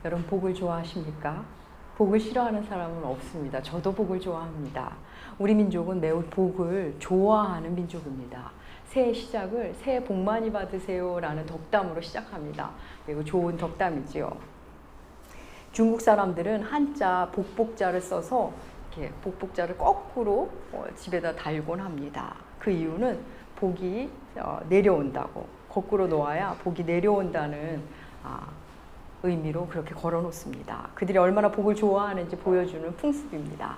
여러분 복을 좋아하십니까? 복을 싫어하는 사람은 없습니다. 저도 복을 좋아합니다. 우리 민족은 매우 복을 좋아하는 민족입니다. 새해 시작을 새해 복 많이 받으세요 라는 덕담으로 시작합니다. 그리고 좋은 덕담이지요. 중국 사람들은 한자 복복자를 써서 이렇게 복복자를 거꾸로 집에다 달곤 합니다. 그 이유는 복이 내려온다고, 거꾸로 놓아야 복이 내려온다는 의미로 그렇게 걸어 놓습니다. 그들이 얼마나 복을 좋아하는지 보여주는 풍습입니다.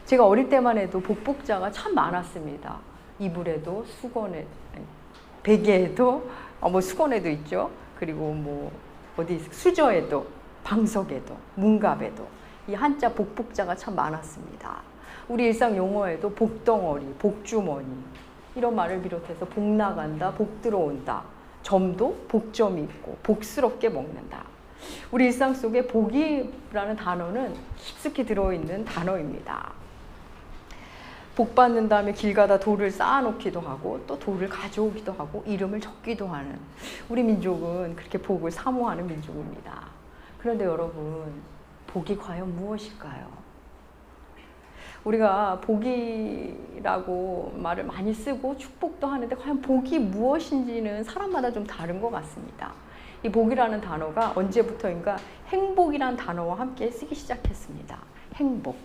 제가 어릴 때만 해도 복복자가 참 많았습니다. 이불에도, 수건에, 베개에도, 수건에도 있죠. 그리고 어디 수저에도, 방석에도, 문갑에도 이 한자 복복자가 참 많았습니다. 우리 일상 용어에도 복덩어리, 복주머니 이런 말을 비롯해서 복 나간다, 복 들어온다, 점도 복점이 있고 복스럽게 먹는다. 우리 일상 속에 복이라는 단어는 깊숙이 들어있는 단어입니다. 복 받는 다음에 길 가다 돌을 쌓아놓기도 하고 또 돌을 가져오기도 하고 이름을 적기도 하는 우리 민족은 그렇게 복을 사모하는 민족입니다. 그런데 여러분, 복이 과연 무엇일까요? 우리가 복이라고 말을 많이 쓰고 축복도 하는데 과연 복이 무엇인지는 사람마다 좀 다른 것 같습니다. 이 복이라는 단어가 언제부터인가 행복이라는 단어와 함께 쓰기 시작했습니다. 행복.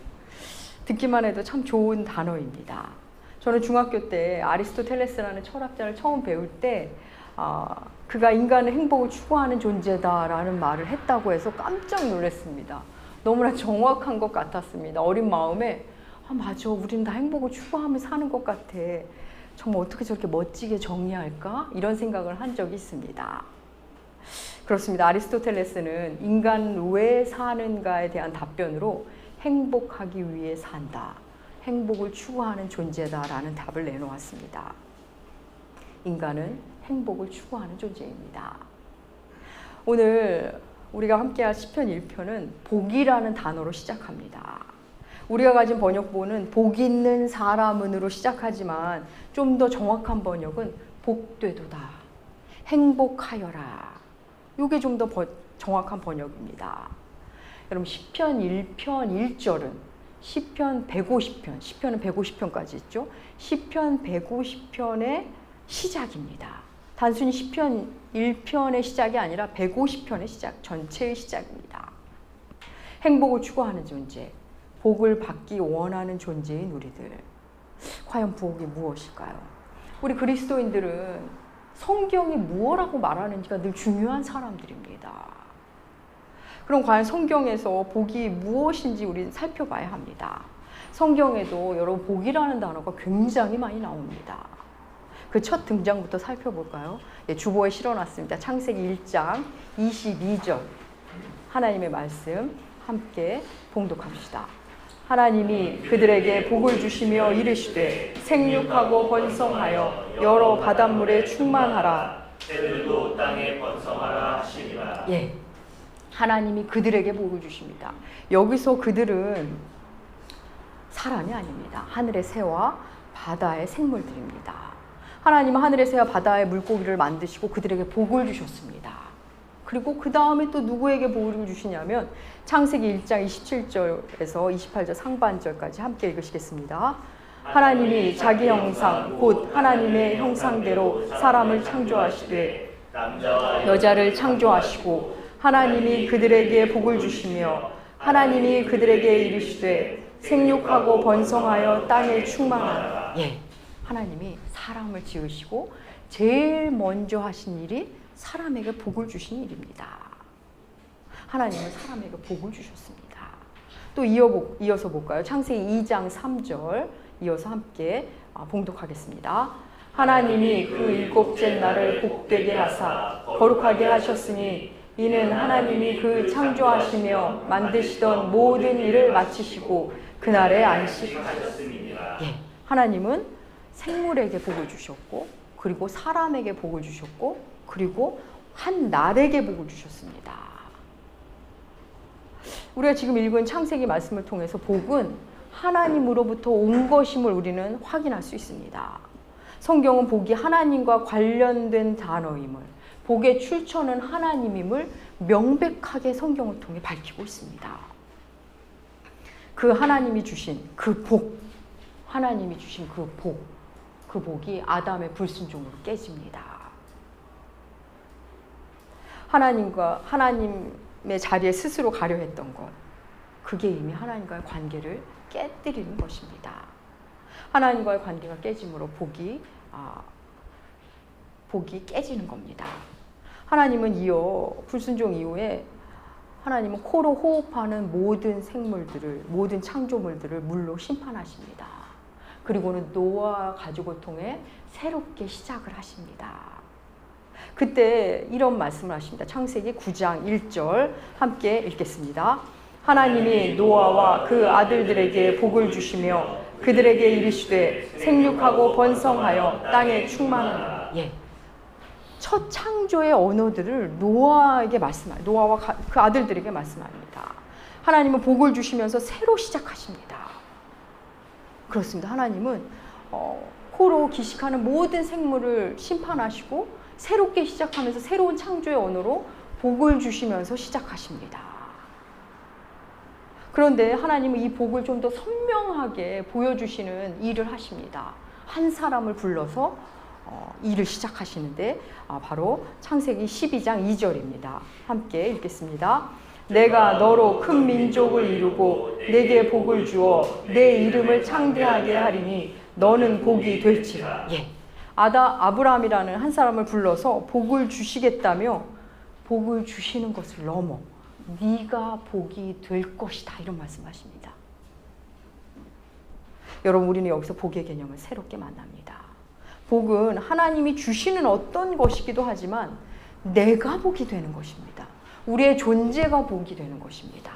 듣기만 해도 참 좋은 단어입니다. 저는 중학교 때 아리스토텔레스라는 철학자를 처음 배울 때 그가 인간의 행복을 추구하는 존재다라는 말을 했다고 해서 깜짝 놀랐습니다. 너무나 정확한 것 같았습니다. 어린 마음에 맞아, 우린 다 행복을 추구하며 사는 것 같아. 정말 어떻게 저렇게 멋지게 정의할까? 이런 생각을 한 적이 있습니다. 그렇습니다. 아리스토텔레스는 인간 왜 사는가에 대한 답변으로 행복하기 위해 산다, 행복을 추구하는 존재다라는 답을 내놓았습니다. 인간은 행복을 추구하는 존재입니다. 오늘 우리가 함께할 시편 1편은 복이라는 단어로 시작합니다. 우리가 가진 번역본은 복 있는 사람은으로 시작하지만 좀 더 정확한 번역은 복되도다, 행복하여라. 이게 좀 더 정확한 번역입니다. 여러분, 시편 1편 1절은 시편 150편, 시편은 150편까지 있죠. 시편 150편의 시작입니다. 단순히 시편 1편의 시작이 아니라 150편의 시작, 전체의 시작입니다. 행복을 추구하는 존재, 복을 받기 원하는 존재인 우리들. 과연 복이 무엇일까요? 우리 그리스도인들은 성경이 무엇이라고 말하는지가 늘 중요한 사람들입니다. 그럼 과연 성경에서 복이 무엇인지 우리는 살펴봐야 합니다. 성경에도 여러분 복이라는 단어가 굉장히 많이 나옵니다. 그 첫 등장부터 살펴볼까요? 주보에 실어놨습니다. 창세기 1장 22절 하나님의 말씀 함께 봉독합시다. 하나님이 그들에게 복을 주시며 이르시되 생육하고 번성하여 여러 바닷물에 충만하라. 새들도 땅에 번성하라 하시니라. 예, 하나님이 그들에게 복을 주십니다. 여기서 그들은 사람이 아닙니다. 하늘의 새와 바다의 생물들입니다. 하나님은 하늘의 새와 바다의 물고기를 만드시고 그들에게 복을 주셨습니다. 그리고 그 다음에 또 누구에게 복을 주시냐면 창세기 1장 27절에서 28절 상반절까지 함께 읽으시겠습니다. 하나님이 자기 형상 곧 하나님의 형상대로 사람을 창조하시되 여자를 창조하시고 하나님이 그들에게 복을 주시며 하나님이 그들에게 이르시되 생육하고 번성하여 땅에 충만하라. 예, 하나님이 사람을 지으시고 제일 먼저 하신 일이 사람에게 복을 주신 일입니다. 하나님은 사람에게 복을 주셨습니다. 또 이어서 볼까요? 창세기 2장 3절 이어서 함께 봉독하겠습니다. 하나님이 그 일곱째 날을 복되게 하사 거룩하게 하셨으니 이는 하나님이 그 창조하시며 만드시던 모든 일을 마치시고 그날에 안식하셨습니다. 예, 하나님은 생물에게 복을 주셨고 그리고 사람에게 복을 주셨고 그리고 한 날에게 복을 주셨습니다. 우리가 지금 읽은 창세기 말씀을 통해서 복은 하나님으로부터 온 것임을 우리는 확인할 수 있습니다. 성경은 복이 하나님과 관련된 단어임을, 복의 출처는 하나님임을 명백하게 성경을 통해 밝히고 있습니다. 그 하나님이 주신 그 복, 하나님이 주신 그 복이 아담의 불순종으로 깨집니다. 하나님의 자리에 스스로 가려 했던 것, 그게 이미 하나님과의 관계를 깨뜨리는 것입니다. 하나님과의 관계가 깨짐으로 복이 깨지는 겁니다. 하나님은 이어 불순종 이후에 하나님은 코로 호흡하는 모든 생물들을, 모든 창조물들을 물로 심판하십니다. 그리고는 노아 가족을 통해 새롭게 시작을 하십니다. 그때 이런 말씀을 하십니다. 창세기 9장 1절 함께 읽겠습니다. 하나님이 노아와 그 아들들에게 복을 주시며 그들에게 이르시되 생육하고 번성하여 땅에 충만하라. 첫 창조의 언어들을 노아와 그 아들들에게 말씀합니다. 하나님은 복을 주시면서 새로 시작하십니다. 그렇습니다. 하나님은 코로 기식하는 모든 생물을 심판하시고 새롭게 시작하면서 새로운 창조의 언어로 복을 주시면서 시작하십니다. 그런데 하나님은 이 복을 좀 더 선명하게 보여주시는 일을 하십니다. 한 사람을 불러서 일을 시작하시는데 바로 창세기 12장 2절입니다. 함께 읽겠습니다. 내가 너로 큰 민족을 이루고 내게 복을 주어 내 이름을 창대하게 하리니 너는 복이 될지라. 아브라함이라는 한 사람을 불러서 복을 주시겠다며 복을 주시는 것을 넘어 네가 복이 될 것이다, 이런 말씀하십니다. 여러분, 우리는 여기서 복의 개념을 새롭게 만납니다. 복은 하나님이 주시는 어떤 것이기도 하지만 내가 복이 되는 것입니다. 우리의 존재가 복이 되는 것입니다.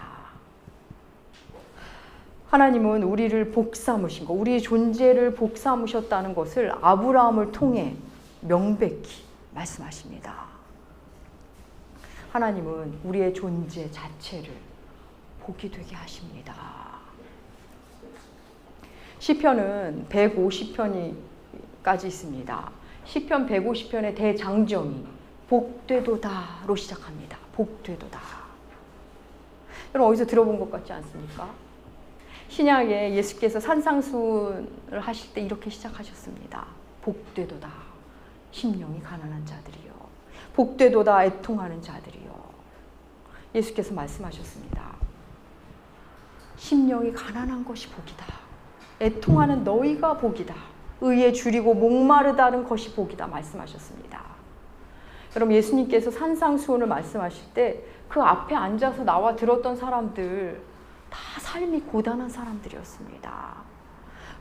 하나님은 우리를 복 삼으신 것, 우리의 존재를 복 삼으셨다는 것을 아브라함을 통해 명백히 말씀하십니다. 하나님은 우리의 존재 자체를 복이 되게 하십니다. 시편은 150편까지 있습니다. 시편 150편의 대장정이 복되도다로 시작합니다. 복되도다. 여러분, 어디서 들어본 것 같지 않습니까? 신약에 예수께서 산상수훈을 하실 때 이렇게 시작하셨습니다. 복되도다 심령이 가난한 자들이요, 복되도다 애통하는 자들이요. 예수께서 말씀하셨습니다. 심령이 가난한 것이 복이다. 애통하는 너희가 복이다. 의에 줄이고 목마르다는 것이 복이다 말씀하셨습니다. 여러분, 예수님께서 산상수훈을 말씀하실 때 그 앞에 앉아서 나와 들었던 사람들 다 삶이 고단한 사람들이었습니다.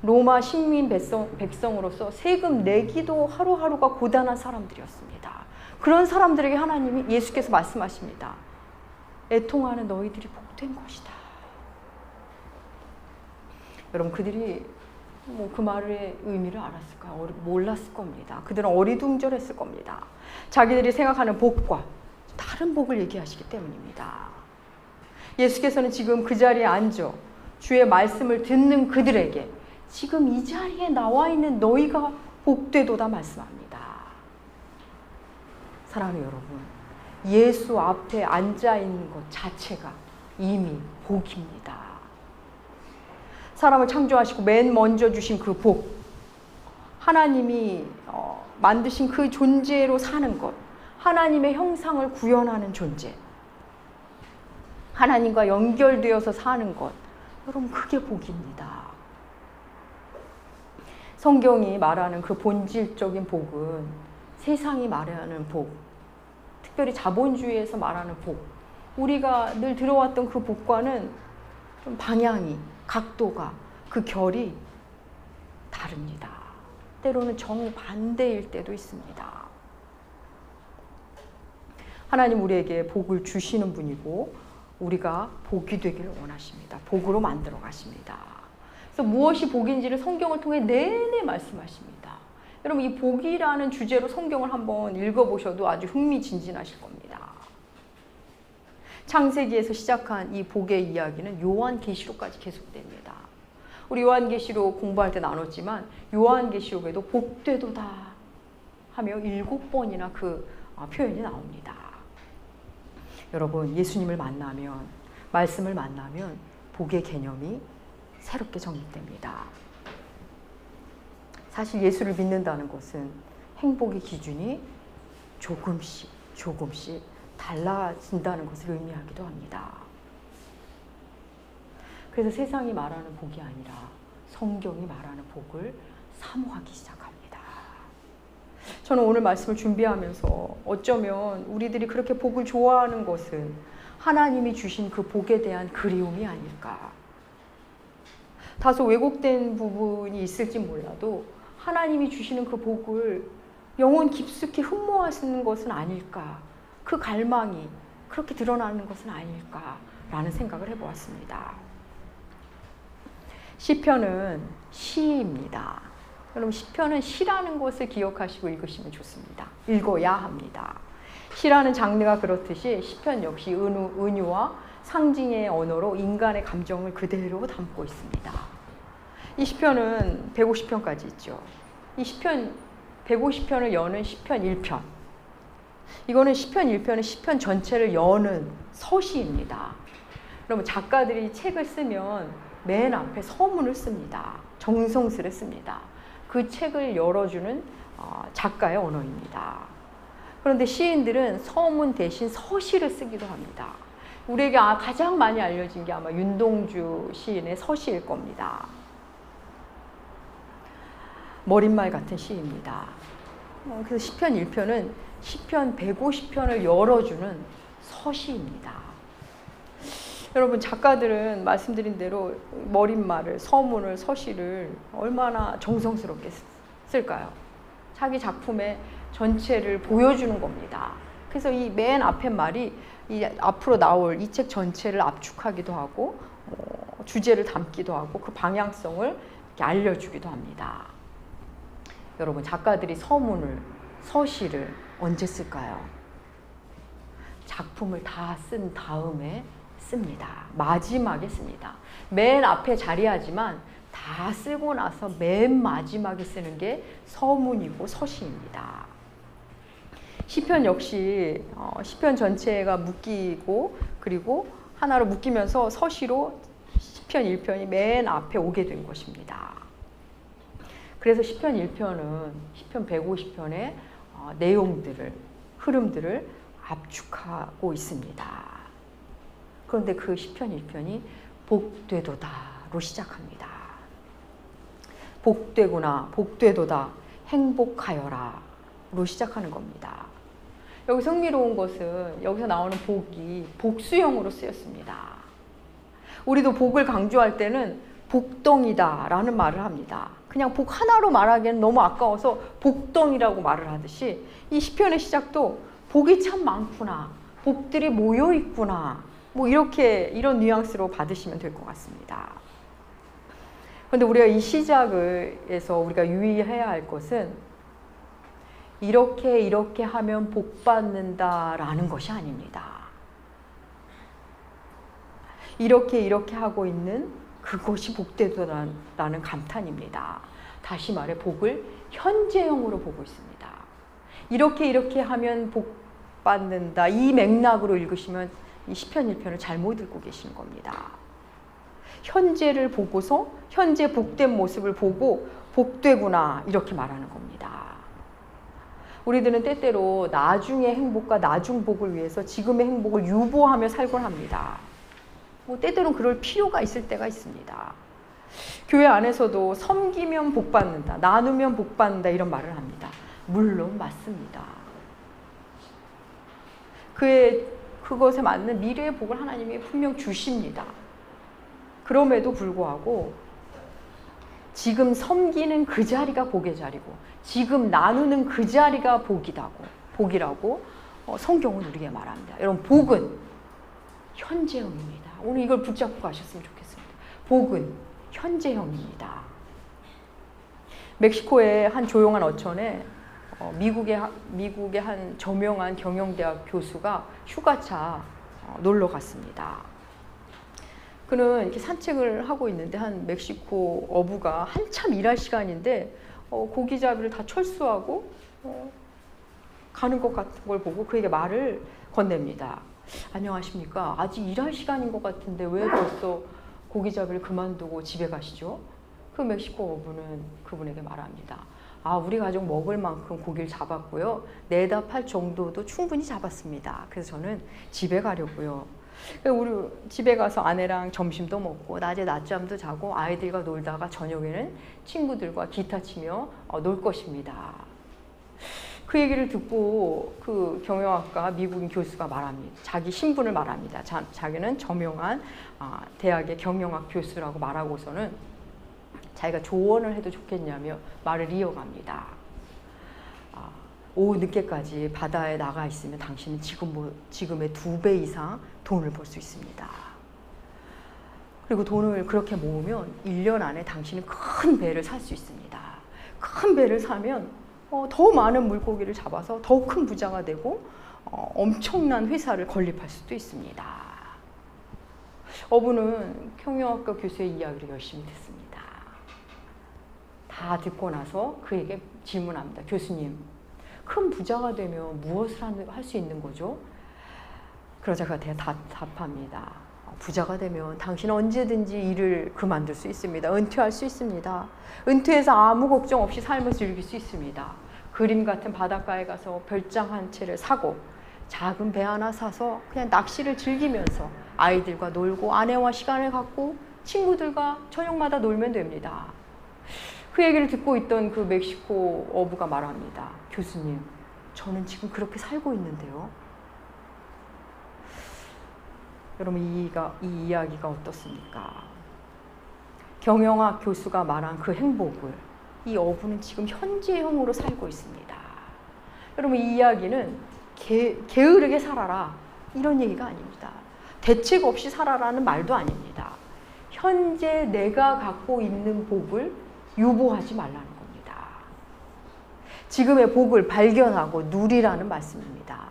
로마 식민 백성으로서 세금 내기도 하루하루가 고단한 사람들이었습니다. 그런 사람들에게 하나님이, 예수께서 말씀하십니다. 애통하는 너희들이 복된 것이다. 여러분, 그들이 그 말의 의미를 알았을까요? 몰랐을 겁니다. 그들은 어리둥절했을 겁니다. 자기들이 생각하는 복과 다른 복을 얘기하시기 때문입니다. 예수께서는 지금 그 자리에 앉아 주의 말씀을 듣는 그들에게 지금 이 자리에 나와 있는 너희가 복되도다 말씀합니다. 사랑하는 여러분, 예수 앞에 앉아 있는 것 자체가 이미 복입니다. 사람을 창조하시고 맨 먼저 주신 그 복, 하나님이 만드신 그 존재로 사는 것, 하나님의 형상을 구현하는 존재, 하나님과 연결되어서 사는 것, 여러분, 그게 복입니다. 성경이 말하는 그 본질적인 복은 세상이 말하는 복, 특별히 자본주의에서 말하는 복, 우리가 늘 들어왔던 그 복과는 좀 방향이, 각도가, 그 결이 다릅니다. 때로는 정반대일 때도 있습니다. 하나님 우리에게 복을 주시는 분이고 우리가 복이 되기를 원하십니다. 복으로 만들어 가십니다. 그래서 무엇이 복인지를 성경을 통해 내내 말씀하십니다. 여러분, 이 복이라는 주제로 성경을 한번 읽어보셔도 아주 흥미진진하실 겁니다. 창세기에서 시작한 이 복의 이야기는 요한계시록까지 계속됩니다. 우리 요한계시록 공부할 때 나눴지만 요한계시록에도 복되도다 하며 7번이나 그 표현이 나옵니다. 여러분, 예수님을 만나면, 말씀을 만나면 복의 개념이 새롭게 정립됩니다. 사실 예수를 믿는다는 것은 행복의 기준이 조금씩 달라진다는 것을 의미하기도 합니다. 그래서 세상이 말하는 복이 아니라 성경이 말하는 복을 사모하기 시작합니다. 저는 오늘 말씀을 준비하면서 어쩌면 우리들이 그렇게 복을 좋아하는 것은 하나님이 주신 그 복에 대한 그리움이 아닐까. 다소 왜곡된 부분이 있을지 몰라도 하나님이 주시는 그 복을 영혼 깊숙이 흠모하시는 것은 아닐까. 그 갈망이 그렇게 드러나는 것은 아닐까라는 생각을 해보았습니다. 시편은 시입니다. 여러분, 시편은 시라는 것을 기억하시고 읽으시면 좋습니다. 읽어야 합니다. 시라는 장르가 그렇듯이 시편 역시 은유와 상징의 언어로 인간의 감정을 그대로 담고 있습니다. 이 시편은 150편까지 있죠. 이 시편 150편을 여는 시편 1편. 이거는 시편 1편은 시편 전체를 여는 서시입니다. 여러분, 작가들이 책을 쓰면 맨 앞에 서문을 씁니다. 정성스레 씁니다. 그 책을 열어주는 작가의 언어입니다. 그런데 시인들은 서문 대신 서시를 쓰기도 합니다. 우리에게 가장 많이 알려진 게 아마 윤동주 시인의 서시일 겁니다. 머릿말 같은 시입니다. 그래서 시편 1편은 시편 150편을 열어주는 서시입니다. 여러분, 작가들은 말씀드린 대로 머릿말을, 서문을, 서시를 얼마나 정성스럽게 쓸까요? 자기 작품의 전체를 보여주는 겁니다. 그래서 이 맨 앞에 말이 이 앞으로 나올 이 책 전체를 압축하기도 하고 주제를 담기도 하고 그 방향성을 이렇게 알려주기도 합니다. 여러분, 작가들이 서문을, 서시를 언제 쓸까요? 작품을 다 쓴 다음에 씁니다. 마지막에 씁니다. 맨 앞에 자리하지만 다 쓰고 나서 맨 마지막에 쓰는 게 서문이고 서시입니다. 시편 역시 시편 전체가 묶이고 그리고 하나로 묶이면서 서시로 시편 1편이 맨 앞에 오게 된 것입니다. 그래서 시편 1편은 시편 150편의 내용들을, 흐름들을 압축하고 있습니다. 그런데 그 시편 1편이 복되도다로 시작합니다. 복되구나, 복되도다, 행복하여라로 시작하는 겁니다. 여기서 흥미로운 것은 여기서 나오는 복이 복수형으로 쓰였습니다. 우리도 복을 강조할 때는 복덩이다 라는 말을 합니다. 그냥 복 하나로 말하기에는 너무 아까워서 복덩이라고 말을 하듯이 이 시편의 시작도 복이 참 많구나, 복들이 모여 있구나, 뭐 이런 뉘앙스로 받으시면 될 것 같습니다. 그런데 우리가 이 시작에서 우리가 유의해야 할 것은 이렇게 하면 복 받는다라는 것이 아닙니다. 이렇게 하고 있는 그것이 복되도다라는 감탄입니다. 다시 말해 복을 현재형으로 보고 있습니다. 이렇게 하면 복 받는다, 이 맥락으로 읽으시면 이 시편 1편을 잘못 읽고 계시는 겁니다. 현재를 보고서 현재 복된 모습을 보고 복되구나 이렇게 말하는 겁니다. 우리들은 때때로 나중의 행복과 나중 복을 위해서 지금의 행복을 유보하며 살곤 합니다. 때때로는 그럴 필요가 있을 때가 있습니다. 교회 안에서도 섬기면 복 받는다, 나누면 복 받는다 이런 말을 합니다. 물론 맞습니다. 그것에 맞는 미래의 복을 하나님이 분명 주십니다. 그럼에도 불구하고 지금 섬기는 그 자리가 복의 자리고 지금 나누는 그 자리가 복이라고 성경은 우리에게 말합니다. 여러분, 복은 현재형입니다. 오늘 이걸 붙잡고 가셨으면 좋겠습니다. 복은 현재형입니다. 멕시코의 한 조용한 어촌에 미국의 한 저명한 경영대학 교수가 휴가차 놀러 갔습니다. 그는 이렇게 산책을 하고 있는데 한 멕시코 어부가 한참 일할 시간인데 고기잡이를 다 철수하고 가는 것 같은 걸 보고 그에게 말을 건넵니다. 안녕하십니까? 아직 일할 시간인 것 같은데 왜 벌써 고기잡이를 그만두고 집에 가시죠? 그 멕시코 어부는 그분에게 말합니다. 우리 가족 먹을 만큼 고기를 잡았고요. 4-8 정도도 충분히 잡았습니다. 그래서 저는 집에 가려고요. 우리 집에 가서 아내랑 점심도 먹고 낮에 낮잠도 자고 아이들과 놀다가 저녁에는 친구들과 기타 치며 놀 것입니다. 그 얘기를 듣고 그 경영학과 미국인 교수가 말합니다. 자기 신분을 말합니다. 자기는 저명한 대학의 경영학 교수라고 말하고서는 자기가 조언을 해도 좋겠냐며 말을 이어갑니다. 오후 늦게까지 바다에 나가 있으면 당신은 지금의 2배 이상 돈을 벌 수 있습니다. 그리고 돈을 그렇게 모으면 1년 안에 당신은 큰 배를 살 수 있습니다. 큰 배를 사면 더 많은 물고기를 잡아서 더 큰 부자가 되고 엄청난 회사를 건립할 수도 있습니다. 어부는 경영학과 교수의 이야기를 열심히 듣습니다. 다 듣고 나서 그에게 질문합니다. 교수님, 큰 부자가 되면 무엇을 할 수 있는 거죠? 그러자 그가 답합니다. 부자가 되면 당신은 언제든지 일을 그만둘 수 있습니다. 은퇴할 수 있습니다. 은퇴해서 아무 걱정 없이 삶을 즐길 수 있습니다. 그림 같은 바닷가에 가서 별장 한 채를 사고 작은 배 하나 사서 그냥 낚시를 즐기면서 아이들과 놀고 아내와 시간을 갖고 친구들과 저녁마다 놀면 됩니다. 그 얘기를 듣고 있던 그 멕시코 어부가 말합니다. 교수님, 저는 지금 그렇게 살고 있는데요. 여러분, 이 이야기가 어떻습니까? 경영학 교수가 말한 그 행복을 이 어부는 지금 현재형으로 살고 있습니다. 여러분, 이 이야기는 게으르게 살아라 이런 얘기가 아닙니다. 대책 없이 살아라는 말도 아닙니다. 현재 내가 갖고 있는 복을 유보하지 말라는 겁니다. 지금의 복을 발견하고 누리라는 말씀입니다.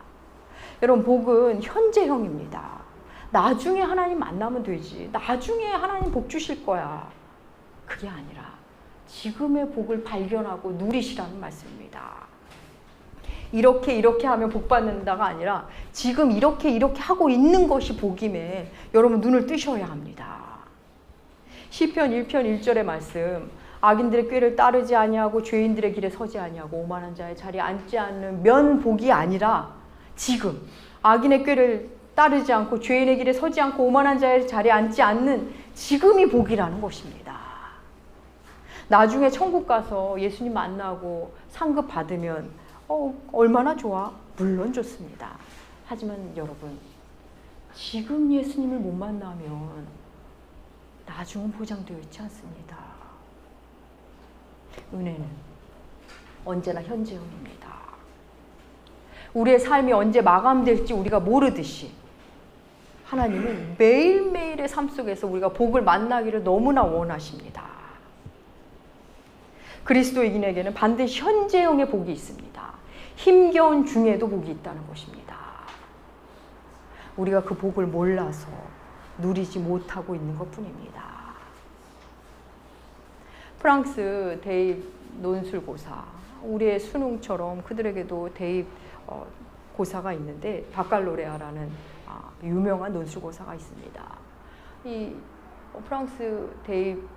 여러분, 복은 현재형입니다. 나중에 하나님 만나면 되지. 나중에 하나님 복 주실 거야. 그게 아니라 지금의 복을 발견하고 누리시라는 말씀입니다. 이렇게 하면 복 받는다가 아니라 지금 이렇게 하고 있는 것이 복임에 여러분 눈을 뜨셔야 합니다. 시편 1편 1절의 말씀, 악인들의 꾀를 따르지 아니하고 죄인들의 길에 서지 아니하고 오만한 자의 자리에 앉지 않는 면복이 아니라 지금 악인의 꾀를 따르지 않고 죄인의 길에 서지 않고 오만한 자의 자리에 앉지 않는 지금이 복이라는 것입니다. 나중에 천국 가서 예수님 만나고 상급 받으면 얼마나 좋아? 물론 좋습니다. 하지만 여러분, 지금 예수님을 못 만나면 나중은 보장되어 있지 않습니다. 은혜는 언제나 현재형입니다. 우리의 삶이 언제 마감될지 우리가 모르듯이 하나님은 매일매일의 삶 속에서 우리가 복을 만나기를 너무나 원하십니다. 그리스도인에게는 반드시 현재형의 복이 있습니다. 힘겨운 중에도 복이 있다는 것입니다. 우리가 그 복을 몰라서 누리지 못하고 있는 것뿐입니다. 프랑스 대입 논술고사, 우리의 수능처럼 그들에게도 대입 고사가 있는데 바칼로레아라는 유명한 논술고사가 있습니다. 이 프랑스 대입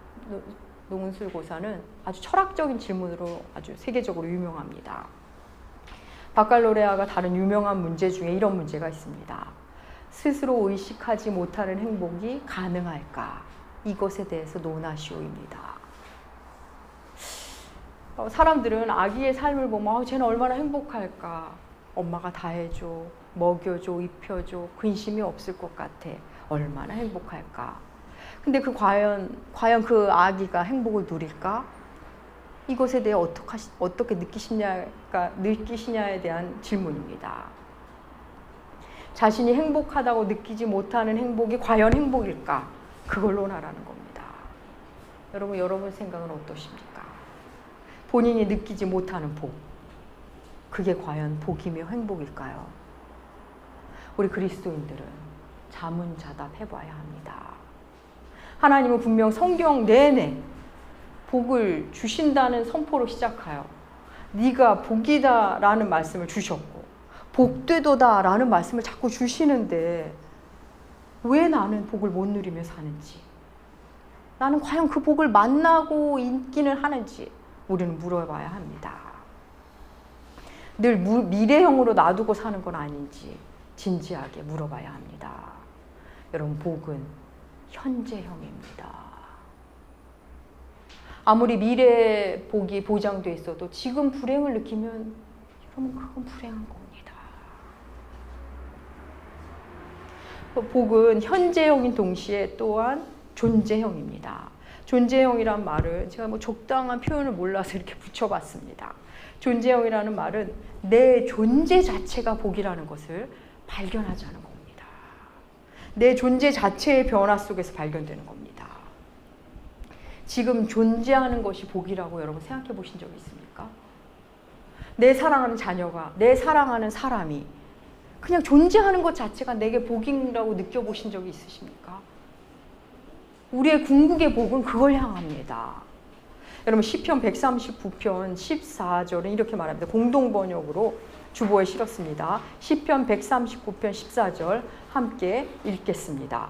논술고사는 아주 철학적인 질문으로 아주 세계적으로 유명합니다. 바칼로레아가 다른 유명한 문제 중에 이런 문제가 있습니다. 스스로 의식하지 못하는 행복이 가능할까? 이것에 대해서 논하시오입니다. 사람들은 아기의 삶을 보면 쟤는 얼마나 행복할까? 엄마가 다 해줘, 먹여줘, 입혀줘, 근심이 없을 것 같아. 얼마나 행복할까? 근데 과연 그 아기가 행복을 누릴까? 이것에 대해 어떻게 느끼시냐에 대한 질문입니다. 자신이 행복하다고 느끼지 못하는 행복이 과연 행복일까? 그걸 논하라는 겁니다. 여러분 생각은 어떠십니까? 본인이 느끼지 못하는 복, 그게 과연 복이며 행복일까요? 우리 그리스도인들은 자문자답 해봐야 합니다. 하나님은 분명 성경 내내 복을 주신다는 선포로 시작하여 네가 복이다 라는 말씀을 주셨고 복되도다라는 말씀을 자꾸 주시는데 왜 나는 복을 못 누리며 사는지, 나는 과연 그 복을 만나고 있기는 하는지 우리는 물어봐야 합니다. 늘 미래형으로 놔두고 사는 건 아닌지 진지하게 물어봐야 합니다. 여러분, 복은 현재형입니다. 아무리 미래 복이 보장돼 있어도 지금 불행을 느끼면 여러분, 그건 불행한 겁니다. 복은 현재형인 동시에 또한 존재형입니다. 존재형이란 말을 제가 뭐 적당한 표현을 몰라서 이렇게 붙여봤습니다. 존재형이라는 말은 내 존재 자체가 복이라는 것을 발견하자는 겁니다. 내 존재 자체의 변화 속에서 발견되는 겁니다. 지금 존재하는 것이 복이라고 여러분 생각해 보신 적 있습니까? 내 사랑하는 자녀가, 내 사랑하는 사람이 그냥 존재하는 것 자체가 내게 복이라고 느껴보신 적이 있으십니까? 우리의 궁극의 복은 그걸 향합니다. 여러분, 시편 139편 14절은 이렇게 말합니다. 공동 번역으로 주보에 실었습니다. 시편 139편 14절 함께 읽겠습니다.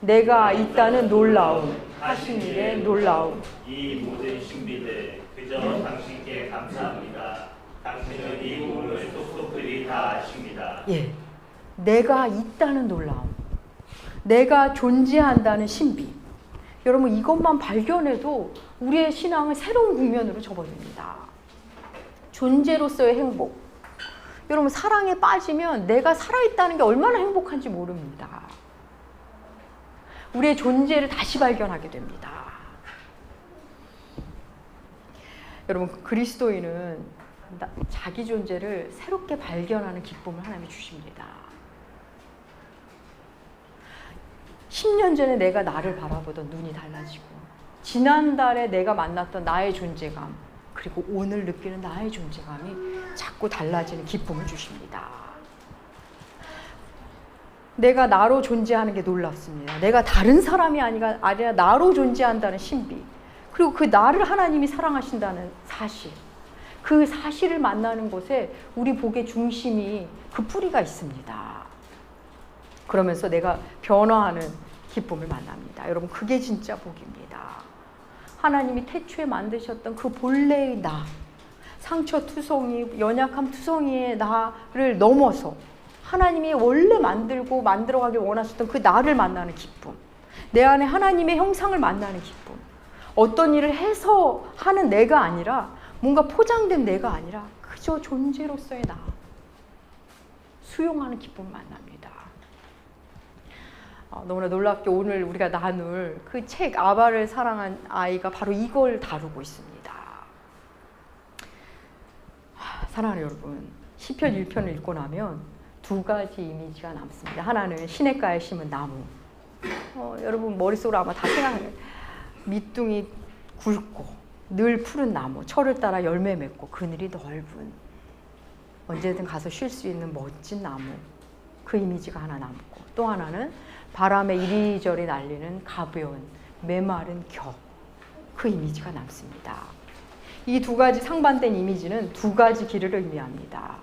내가 있다는 놀라움, 하신 일의 놀라움. 이 모든 신비들 그저 당신께 감사합니다. 당신은 이 부분을 똑똑히 다 아십니다. 예, 내가 있다는 놀라움, 내가 존재한다는 신비. 여러분, 이것만 발견해도 우리의 신앙은 새로운 국면으로 접어듭니다. 존재로서의 행복. 여러분, 사랑에 빠지면 내가 살아있다는 게 얼마나 행복한지 모릅니다. 우리의 존재를 다시 발견하게 됩니다. 여러분, 그리스도인은 자기 존재를 새롭게 발견하는 기쁨을 하나님이 주십니다. 10년 전에 내가 나를 바라보던 눈이 달라지고, 지난달에 내가 만났던 나의 존재감, 그리고 오늘 느끼는 나의 존재감이 자꾸 달라지는 기쁨을 주십니다. 내가 나로 존재하는 게 놀랍습니다. 내가 다른 사람이 아니라 나로 존재한다는 신비, 그리고 그 나를 하나님이 사랑하신다는 사실, 그 사실을 만나는 곳에 우리 복의 중심이 그 뿌리가 있습니다. 그러면서 내가 변화하는 기쁨을 만납니다. 여러분, 그게 진짜 복입니다. 하나님이 태초에 만드셨던 그 본래의 나, 상처투성이, 연약함 투성이의 나를 넘어서 하나님이 원래 만들고 만들어가길 원하셨던 그 나를 만나는 기쁨, 내 안에 하나님의 형상을 만나는 기쁨, 어떤 일을 해서 하는 내가 아니라, 뭔가 포장된 내가 아니라 그저 존재로서의 나, 수용하는 기쁨을 만납니다. 너무나 놀랍게 오늘 우리가 나눌 그 책 아바를 사랑한 아이가 바로 이걸 다루고 있습니다. 사랑하는 여러분, 시편 1편을 읽고 나면 두 가지 이미지가 남습니다. 하나는 시냇가에 심은 나무. 여러분 머릿속으로 아마 다 생각해요. 밑둥이 굵고 늘 푸른 나무, 철을 따라 열매 맺고 그늘이 넓은, 언제든 가서 쉴 수 있는 멋진 나무. 그 이미지가 하나 남고, 또 하나는 바람에 이리저리 날리는 가벼운 메마른 겨. 그 이미지가 남습니다. 이 두 가지 상반된 이미지는 두 가지 길을 의미합니다.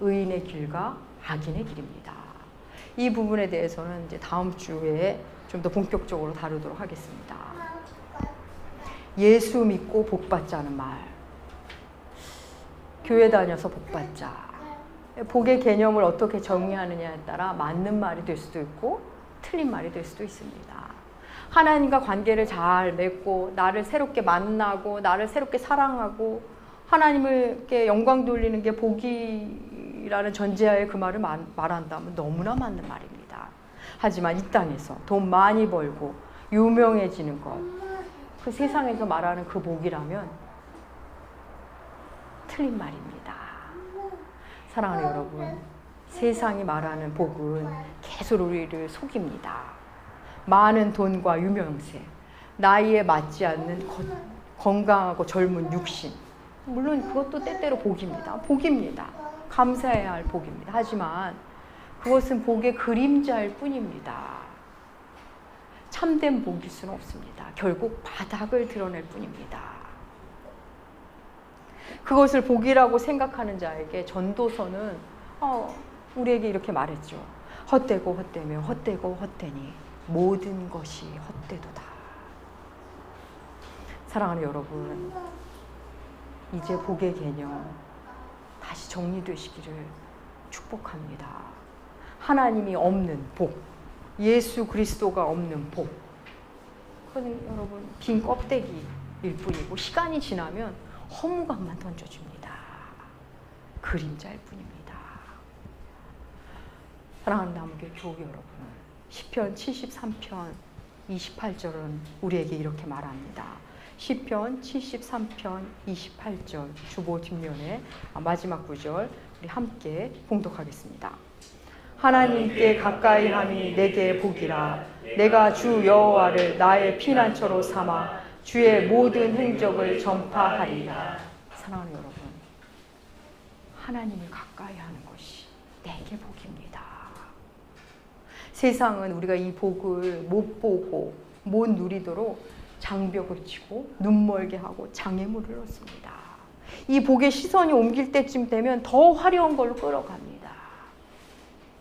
의인의 길과 악인의 길입니다. 이 부분에 대해서는 이제 다음 주에 좀 더 본격적으로 다루도록 하겠습니다. 예수 믿고 복 받자는 말. 교회 다녀서 복 받자. 복의 개념을 어떻게 정의하느냐에 따라 맞는 말이 될 수도 있고 틀린 말이 될 수도 있습니다. 하나님과 관계를 잘 맺고 나를 새롭게 만나고 나를 새롭게 사랑하고 하나님께 영광 돌리는 게 복이라는 전제하에 그 말을 말한다면 너무나 맞는 말입니다. 하지만 이 땅에서 돈 많이 벌고 유명해지는 것, 그 세상에서 말하는 그 복이라면 틀린 말입니다. 사랑하는 여러분, 세상이 말하는 복은 계속 우리를 속입니다. 많은 돈과 유명세, 나이에 맞지 않는 건강하고 젊은 육신, 물론 그것도 때때로 복입니다. 복입니다. 감사해야 할 복입니다. 하지만 그것은 복의 그림자일 뿐입니다. 참된 복일 수는 없습니다. 결국 바닥을 드러낼 뿐입니다. 그것을 복이라고 생각하는 자에게 전도서는 우리에게 이렇게 말했죠. 헛되고 헛되며 헛되고 헛되니 모든 것이 헛되도다. 사랑하는 여러분, 이제 복의 개념 다시 정리되시기를 축복합니다. 하나님이 없는 복, 예수 그리스도가 없는 복, 그건 여러분 빈 껍데기일 뿐이고 시간이 지나면 허무감만 던져줍니다. 그림자일 뿐입니다. 사랑하는 남교회 교우 여러분, 시편 73편 28절은 우리에게 이렇게 말합니다. 시편 73편 28절 주보 뒷면에 마지막 구절 우리 함께 봉독하겠습니다. 하나님께 가까이 함이 내게 복이라. 내가 주 여호와를 나의 피난처로 삼아 주의 모든 행적을 전파하리라. 사랑하는 여러분, 하나님을 가까이 하는 것이 내게 복입니다. 세상은 우리가 이 복을 못 보고 못 누리도록 장벽을 치고 눈멀게 하고 장애물을 놓습니다. 이 복의 시선이 옮길 때쯤 되면 더 화려한 걸로 끌어갑니다.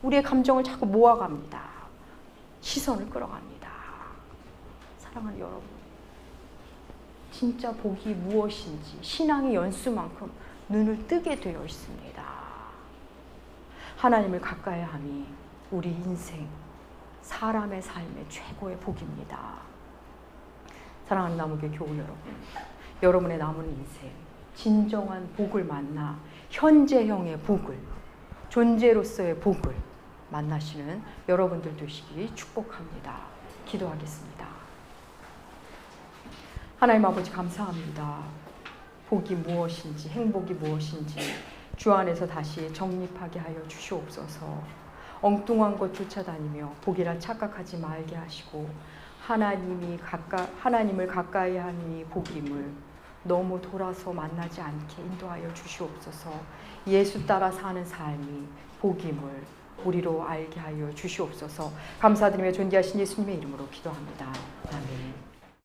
우리의 감정을 자꾸 모아갑니다. 시선을 끌어갑니다. 사랑하는 여러분, 진짜 복이 무엇인지 신앙의 연수만큼 눈을 뜨게 되어 있습니다. 하나님을 가까이 함이 우리 인생, 사람의 삶의 최고의 복입니다. 사랑하는 남교회 교우 여러분, 여러분의 남은 인생 진정한 복을 만나 현재형의 복을, 존재로서의 복을 만나시는 여러분들 되시기 축복합니다. 기도하겠습니다. 하나님 아버지 감사합니다. 복이 무엇인지, 행복이 무엇인지 주 안에서 다시 정립하게 하여 주시옵소서. 엉뚱한 것 쫓아다니며 복이라 착각하지 말게 하시고 하나님을 가까이 하니 복임을 너무 돌아서 만나지 않게 인도하여 주시옵소서. 예수 따라 사는 삶이 복임을 우리로 알게 하여 주시옵소서. 감사드리며 존귀하신 예수님의 이름으로 기도합니다. 아멘.